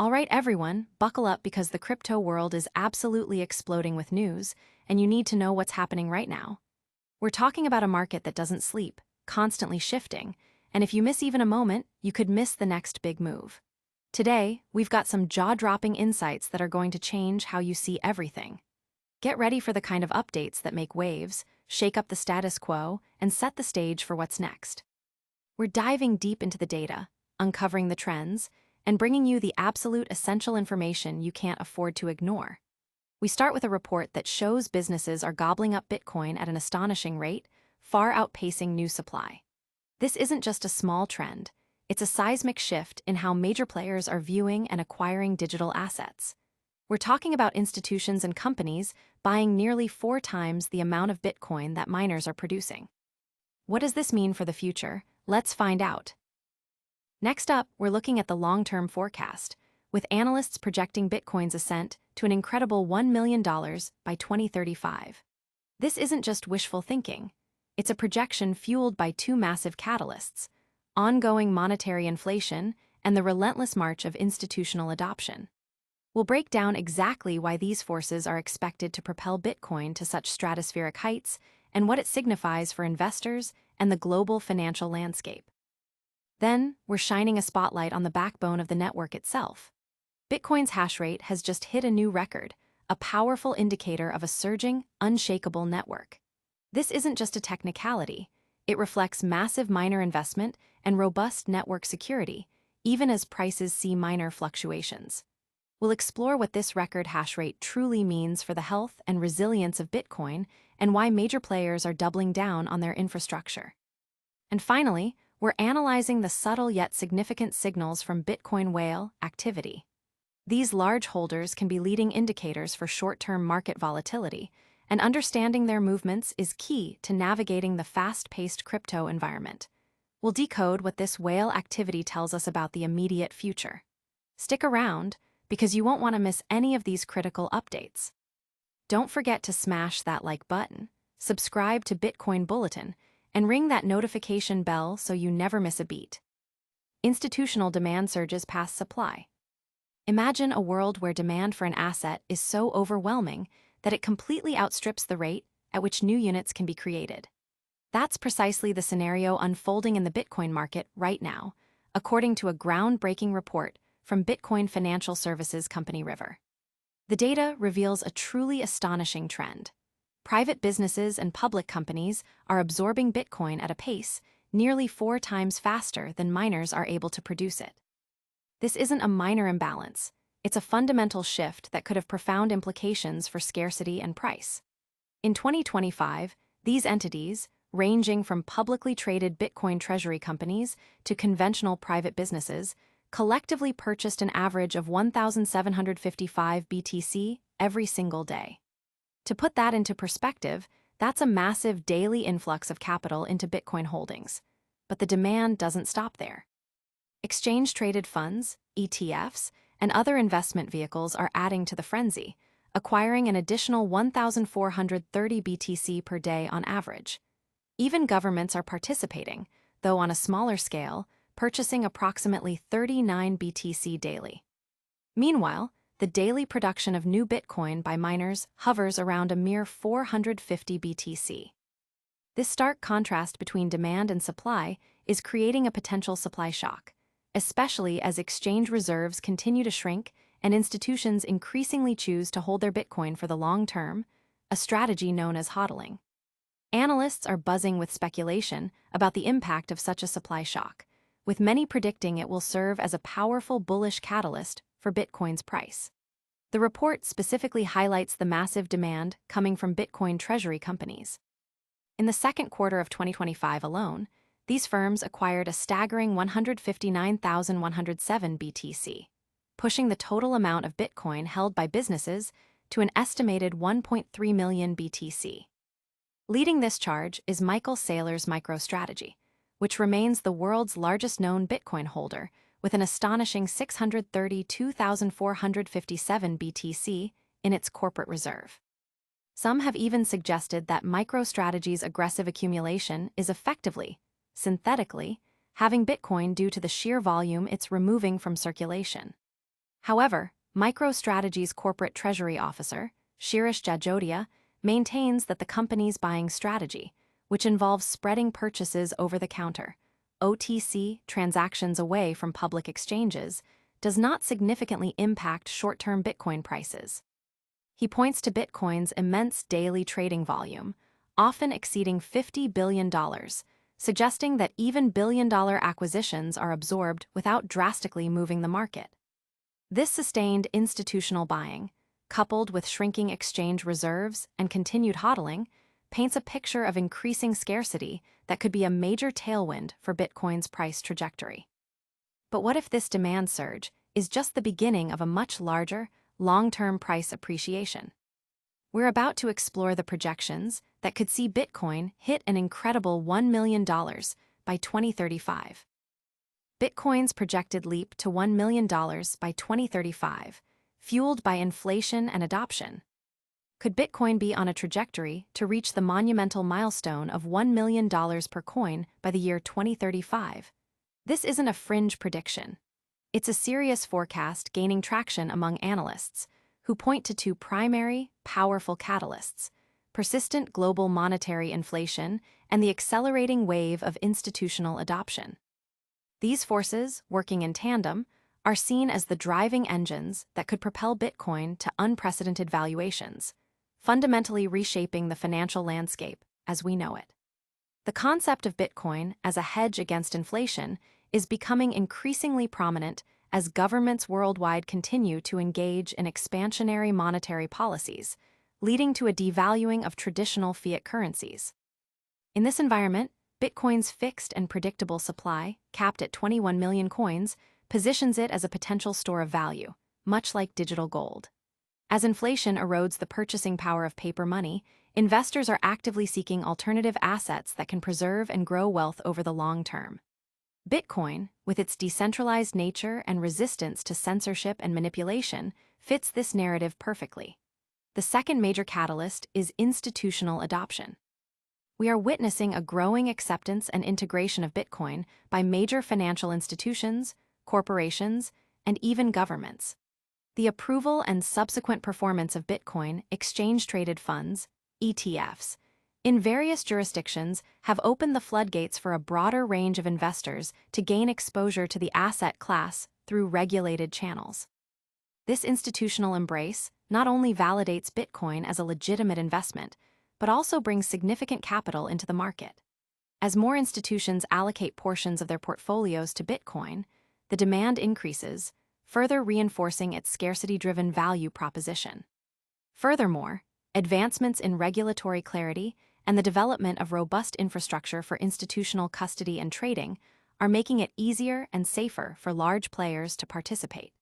All right, everyone, buckle up because the crypto world is absolutely exploding with news, and you need to know what's happening right now. We're talking about a market that doesn't sleep, constantly shifting, and if you miss even a moment, you could miss the next big move. Today, we've got some jaw-dropping insights that are going to change how you see everything. Get ready for the kind of updates that make waves, shake up the status quo, and set the stage for what's next. We're diving deep into the data, uncovering the trends, and bringing you the absolute essential information you can't afford to ignore. We start with a report that shows businesses are gobbling up Bitcoin at an astonishing rate, far outpacing new supply. This isn't just a small trend, it's a seismic shift in how major players are viewing and acquiring digital assets. We're talking about institutions and companies buying nearly 4 times the amount of Bitcoin that miners are producing. What does this mean for the future? Let's find out. Next up, we're looking at the long-term forecast, with analysts projecting Bitcoin's ascent to an incredible $1 million by 2035. This isn't just wishful thinking. It's a projection fueled by 2 massive catalysts: ongoing monetary inflation and the relentless march of institutional adoption. We'll break down exactly why these forces are expected to propel Bitcoin to such stratospheric heights and what it signifies for investors and the global financial landscape. Then, we're shining a spotlight on the backbone of the network itself. Bitcoin's hash rate has just hit a new record, a powerful indicator of a surging, unshakable network. This isn't just a technicality. It reflects massive miner investment and robust network security, even as prices see minor fluctuations. We'll explore what this record hash rate truly means for the health and resilience of Bitcoin and why major players are doubling down on their infrastructure. And finally, we're analyzing the subtle yet significant signals from Bitcoin whale activity. These large holders can be leading indicators for short-term market volatility, and understanding their movements is key to navigating the fast-paced crypto environment. We'll decode what this whale activity tells us about the immediate future. Stick around, because you won't want to miss any of these critical updates. Don't forget to smash that like button, subscribe to Bitcoin Bulletin, and ring that notification bell so you never miss a beat. Institutional demand surges past supply. Imagine a world where demand for an asset is so overwhelming that it completely outstrips the rate at which new units can be created. That's precisely the scenario unfolding in the Bitcoin market right now, according to a groundbreaking report from Bitcoin financial services company River. The data reveals a truly astonishing trend. Private businesses and public companies are absorbing Bitcoin at a pace nearly 4 times faster than miners are able to produce it. This isn't a minor imbalance. It's a fundamental shift that could have profound implications for scarcity and price. In 2025, these entities, ranging from publicly traded Bitcoin treasury companies to conventional private businesses, collectively purchased an average of 1,755 BTC every single day. To put that into perspective, that's a massive daily influx of capital into Bitcoin holdings. But the demand doesn't stop there. Exchange-traded funds, ETFs, and other investment vehicles are adding to the frenzy, acquiring an additional 1,430 BTC per day on average. Even governments are participating, though on a smaller scale, purchasing approximately 39 BTC daily. Meanwhile, the daily production of new Bitcoin by miners hovers around a mere 450 BTC. This stark contrast between demand and supply is creating a potential supply shock, especially as exchange reserves continue to shrink and institutions increasingly choose to hold their Bitcoin for the long term, a strategy known as hodling. Analysts are buzzing with speculation about the impact of such a supply shock, with many predicting it will serve as a powerful bullish catalyst for Bitcoin's price. The report specifically highlights the massive demand coming from Bitcoin treasury companies. In the second quarter of 2025 alone, these firms acquired a staggering 159,107 BTC, pushing the total amount of Bitcoin held by businesses to an estimated 1.3 million BTC. Leading this charge is Michael Saylor's MicroStrategy, which remains the world's largest known Bitcoin holder, with an astonishing 632,457 BTC in its corporate reserve. Some have even suggested that MicroStrategy's aggressive accumulation is effectively, synthetically, having Bitcoin due to the sheer volume it's removing from circulation. However, MicroStrategy's corporate treasury officer, Shirish Jajodia, maintains that the company's buying strategy, which involves spreading purchases over the counter, OTC transactions away from public exchanges, does not significantly impact short-term Bitcoin prices. He points to Bitcoin's immense daily trading volume, often exceeding $50 billion, suggesting that even billion-dollar acquisitions are absorbed without drastically moving the market. This sustained institutional buying, coupled with shrinking exchange reserves and continued hodling, paints a picture of increasing scarcity that could be a major tailwind for Bitcoin's price trajectory. But what if this demand surge is just the beginning of a much larger, long-term price appreciation? We're about to explore the projections that could see Bitcoin hit an incredible $1 million by 2035. Bitcoin's projected leap to $1 million by 2035, fueled by inflation and adoption. Could Bitcoin be on a trajectory to reach the monumental milestone of $1 million per coin by the year 2035? This isn't a fringe prediction. It's a serious forecast gaining traction among analysts, who point to two primary, powerful catalysts: persistent global monetary inflation and the accelerating wave of institutional adoption. These forces, working in tandem, are seen as the driving engines that could propel Bitcoin to unprecedented valuations, fundamentally reshaping the financial landscape as we know it. The concept of Bitcoin as a hedge against inflation is becoming increasingly prominent as governments worldwide continue to engage in expansionary monetary policies, leading to a devaluing of traditional fiat currencies. In this environment, Bitcoin's fixed and predictable supply, capped at 21 million coins, positions it as a potential store of value, much like digital gold. As inflation erodes the purchasing power of paper money, investors are actively seeking alternative assets that can preserve and grow wealth over the long term. Bitcoin, with its decentralized nature and resistance to censorship and manipulation, fits this narrative perfectly. The second major catalyst is institutional adoption. We are witnessing a growing acceptance and integration of Bitcoin by major financial institutions, corporations, and even governments. The approval and subsequent performance of Bitcoin exchange-traded funds, ETFs, in various jurisdictions have opened the floodgates for a broader range of investors to gain exposure to the asset class through regulated channels. This institutional embrace not only validates Bitcoin as a legitimate investment, but also brings significant capital into the market. As more institutions allocate portions of their portfolios to Bitcoin, the demand increases, further reinforcing its scarcity-driven value proposition. Furthermore, advancements in regulatory clarity and the development of robust infrastructure for institutional custody and trading are making it easier and safer for large players to participate.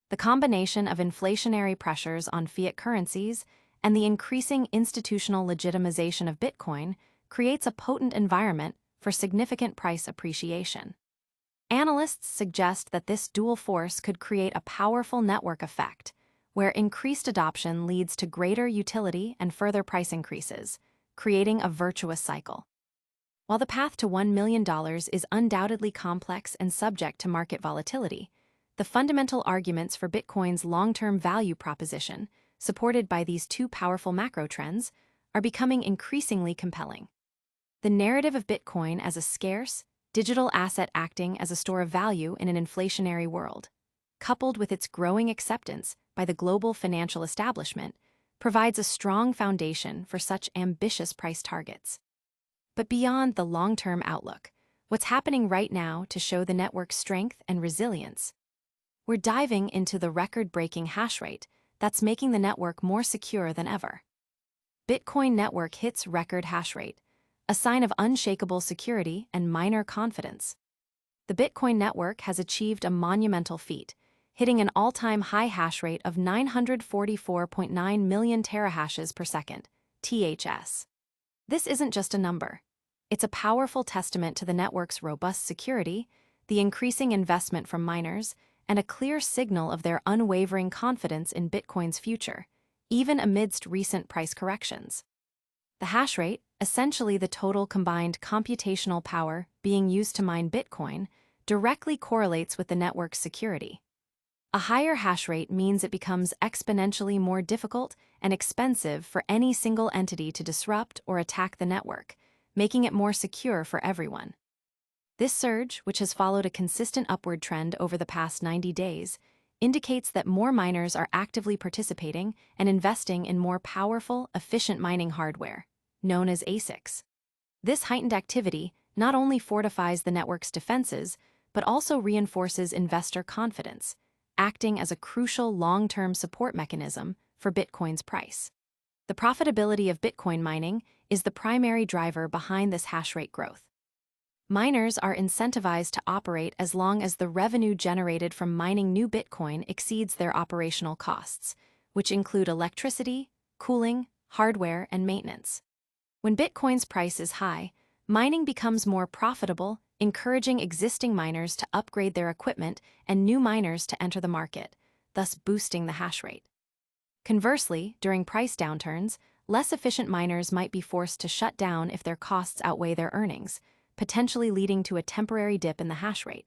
The combination of inflationary pressures on fiat currencies and the increasing institutional legitimization of Bitcoin creates a potent environment for significant price appreciation. Analysts suggest that this dual force could create a powerful network effect, where increased adoption leads to greater utility and further price increases, creating a virtuous cycle. While the path to $1 million is undoubtedly complex and subject to market volatility, the fundamental arguments for Bitcoin's long-term value proposition, supported by these two powerful macro trends, are becoming increasingly compelling. The narrative of Bitcoin as a scarce, digital asset acting as a store of value in an inflationary world, coupled with its growing acceptance by the global financial establishment, provides a strong foundation for such ambitious price targets. But beyond the long-term outlook, what's happening right now to show the network's strength and resilience? We're diving into the record-breaking hash rate that's making the network more secure than ever. Bitcoin network hits record hash rate, a sign of unshakable security and miner confidence. The Bitcoin network has achieved a monumental feat, hitting an all-time high hash rate of 944.9 million terahashes per second, THS. This isn't just a number. It's a powerful testament to the network's robust security, the increasing investment from miners, and a clear signal of their unwavering confidence in Bitcoin's future, even amidst recent price corrections. The hash rate, essentially the total combined computational power being used to mine Bitcoin, directly correlates with the network's security. A higher hash rate means it becomes exponentially more difficult and expensive for any single entity to disrupt or attack the network, making it more secure for everyone. This surge, which has followed a consistent upward trend over the past 90 days, indicates that more miners are actively participating and investing in more powerful, efficient mining hardware, known as ASICs. This heightened activity not only fortifies the network's defenses, but also reinforces investor confidence, acting as a crucial long-term support mechanism for Bitcoin's price. The profitability of Bitcoin mining is the primary driver behind this hash rate growth. Miners are incentivized to operate as long as the revenue generated from mining new Bitcoin exceeds their operational costs, which include electricity, cooling, hardware, and maintenance. When Bitcoin's price is high, mining becomes more profitable, encouraging existing miners to upgrade their equipment and new miners to enter the market, thus boosting the hash rate. Conversely, during price downturns, less efficient miners might be forced to shut down if their costs outweigh their earnings, potentially leading to a temporary dip in the hash rate.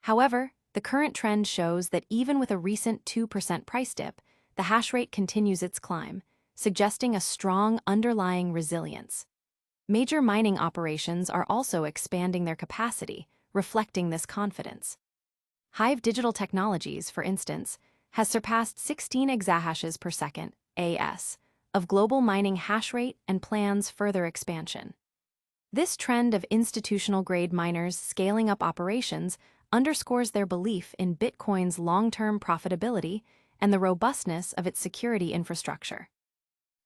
However, the current trend shows that even with a recent 2% price dip, the hash rate continues its climb, suggesting a strong underlying resilience. Major mining operations are also expanding their capacity, reflecting this confidence. Hive Digital Technologies, for instance, has surpassed 16 exahashes per second, AS, of global mining hash rate and plans further expansion. This trend of institutional-grade miners scaling up operations underscores their belief in Bitcoin's long-term profitability and the robustness of its security infrastructure.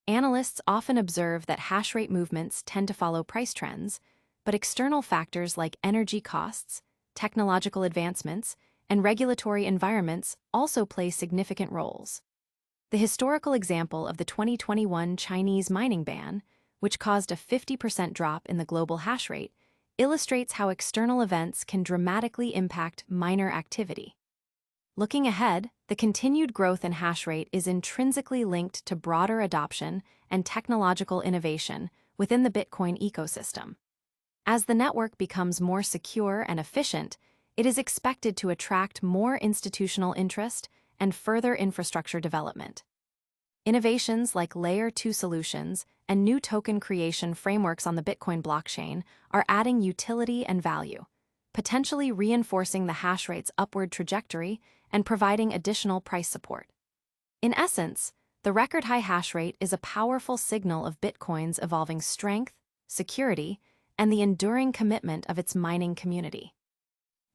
Analysts often observe that hash rate movements tend to follow price trends, but external factors like energy costs, technological advancements, and regulatory environments also play significant roles. The historical example of the 2021 Chinese mining ban, which caused a 50% drop in the global hash rate, illustrates how external events can dramatically impact miner activity. Looking ahead, the continued growth in hash rate is intrinsically linked to broader adoption and technological innovation within the Bitcoin ecosystem. As the network becomes more secure and efficient, it is expected to attract more institutional interest and further infrastructure development. Innovations like Layer 2 solutions and new token creation frameworks on the Bitcoin blockchain are adding utility and value, potentially reinforcing the hash rate's upward trajectory and providing additional price support. In essence, the record-high hash rate is a powerful signal of Bitcoin's evolving strength, security, and the enduring commitment of its mining community.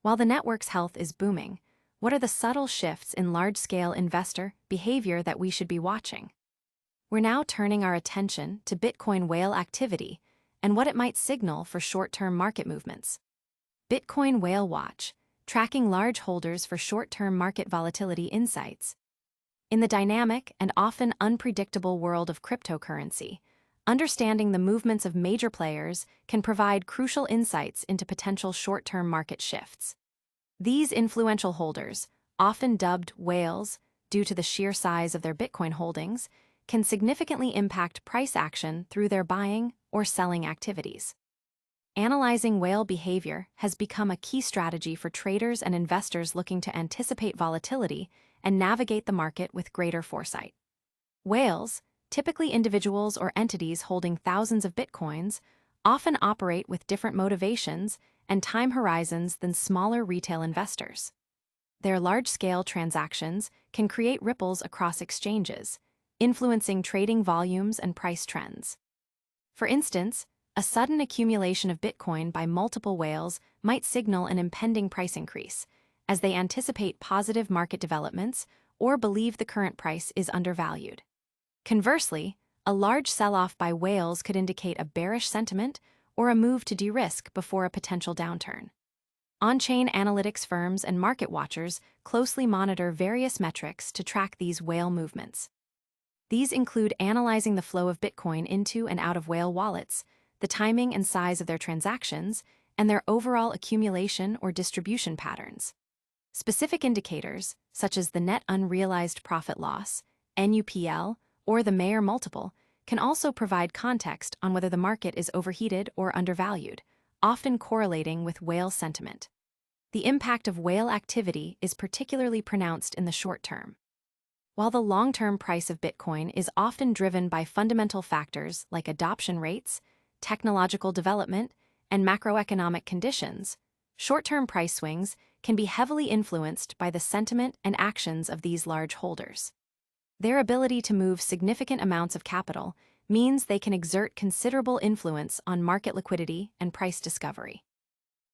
While the network's health is booming, what are the subtle shifts in large-scale investor behavior that we should be watching? We're now turning our attention to Bitcoin whale activity and what it might signal for short-term market movements. Bitcoin Whale Watch, tracking large holders for short-term market volatility insights. In the dynamic and often unpredictable world of cryptocurrency, understanding the movements of major players can provide crucial insights into potential short-term market shifts. These influential holders, often dubbed whales due to the sheer size of their Bitcoin holdings, can significantly impact price action through their buying or selling activities. Analyzing whale behavior has become a key strategy for traders and investors looking to anticipate volatility and navigate the market with greater foresight. Whales, typically individuals or entities holding thousands of Bitcoins, often operate with different motivations and time horizons than smaller retail investors. Their large-scale transactions can create ripples across exchanges, influencing trading volumes and price trends. For instance, a sudden accumulation of Bitcoin by multiple whales might signal an impending price increase, as they anticipate positive market developments or believe the current price is undervalued. Conversely, a large sell-off by whales could indicate a bearish sentiment or a move to de-risk before a potential downturn. On-chain analytics firms and market watchers closely monitor various metrics to track these whale movements. These include analyzing the flow of Bitcoin into and out of whale wallets, the timing and size of their transactions, and their overall accumulation or distribution patterns. Specific indicators, such as the net unrealized profit loss, NUPL, or the Mayer multiple, can also provide context on whether the market is overheated or undervalued, often correlating with whale sentiment. The impact of whale activity is particularly pronounced in the short term. While the long-term price of Bitcoin is often driven by fundamental factors like adoption rates, technological development, and macroeconomic conditions, short-term price swings can be heavily influenced by the sentiment and actions of these large holders. Their ability to move significant amounts of capital means they can exert considerable influence on market liquidity and price discovery.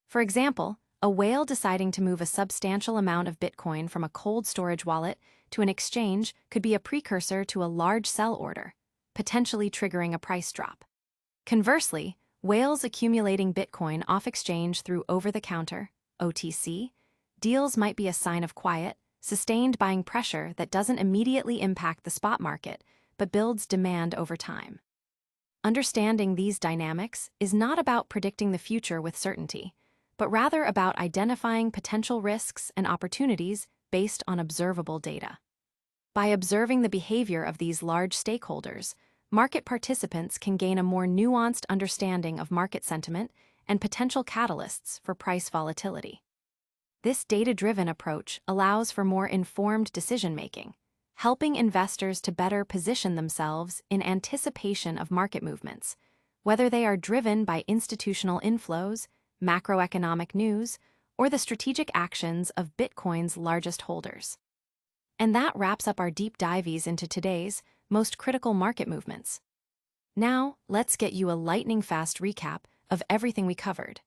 For example, a whale deciding to move a substantial amount of Bitcoin from a cold storage wallet to an exchange could be a precursor to a large sell order, potentially triggering a price drop. Conversely, whales accumulating Bitcoin off-exchange through over-the-counter (OTC) deals might be a sign of quiet, sustained buying pressure that doesn't immediately impact the spot market but builds demand over time. Understanding these dynamics is not about predicting the future with certainty, but rather about identifying potential risks and opportunities based on observable data. By observing the behavior of these large stakeholders, market participants can gain a more nuanced understanding of market sentiment and potential catalysts for price volatility. This data-driven approach allows for more informed decision-making, helping investors to better position themselves in anticipation of market movements, whether they are driven by institutional inflows, macroeconomic news, or the strategic actions of Bitcoin's largest holders. And that wraps up our deep dives into today's most critical market movements. Now, let's get you a lightning-fast recap of everything we covered.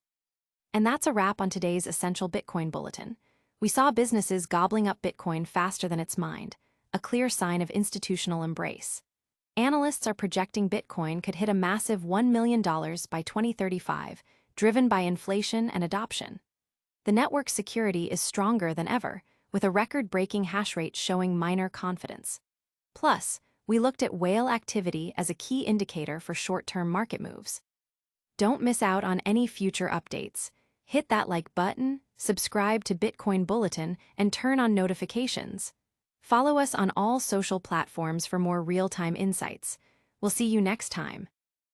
And that's a wrap on today's Essential Bitcoin Bulletin. We saw businesses gobbling up Bitcoin faster than its mind, a clear sign of institutional embrace. Analysts are projecting Bitcoin could hit a massive $1 million by 2035, driven by inflation and adoption. The network's security is stronger than ever, with a record-breaking hash rate showing miner confidence. Plus, we looked at whale activity as a key indicator for short-term market moves. Don't miss out on any future updates. Hit that like button, subscribe to Bitcoin Bulletin, and turn on notifications. Follow us on all social platforms for more real-time insights. We'll see you next time.